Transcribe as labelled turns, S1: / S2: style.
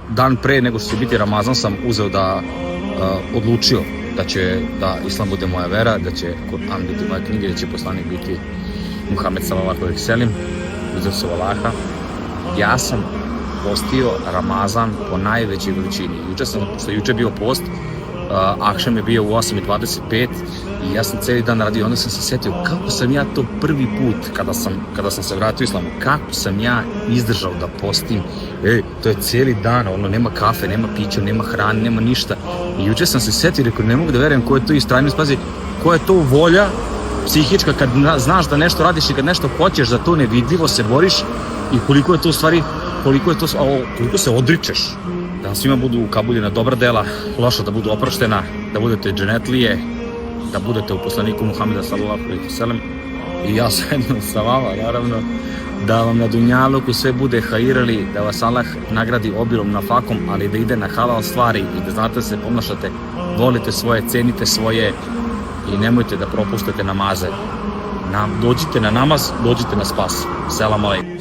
S1: dan pre nego što će biti Ramazan sam uzeo da odlučio da Islam bude moja vera, da će Kur'an biti moja knjiga, da će poslanik biti Muhammed sallallahu alejhi ve sellem, uzeo se Allaha. Ja sam postio Ramazan po najvećoj veličini. Juče bio post, akšam je bio u 8:25 i ja sam cijeli dan radio, onda sam se setio kako sam ja to prvi put kada sam se vratio islamu, kako sam ja izdržao da postim. To je cijeli dan, nema kafe, nema pića, nema hrane, nema ništa. I juče sam se setio, rekao, ne mogu da verujem ko je to istrajnost, pazi, koja je to volja psihička kad znaš da nešto radiš i kad nešto hoćeš, za to nevidljivo se boriš i koliko je to u stvari, koliko se odričeš. Da vam svima budu ukabuljena dobra dela, loša da budu oproštena, da budete dženetlije, da budete u poslaniku Muhameda sallallahu alejhi ve sellem i ja zajedno sa vama, naravno, da vam na dunjaluku sve bude hairali, da vas Allah nagradi obilom na fakom, ali da ide na halal stvari i da znate da se ponašate, volite svoje, cenite svoje i nemojte da propuštate namaze. Dođite na namaz, dođite na spas. Selam alejkum.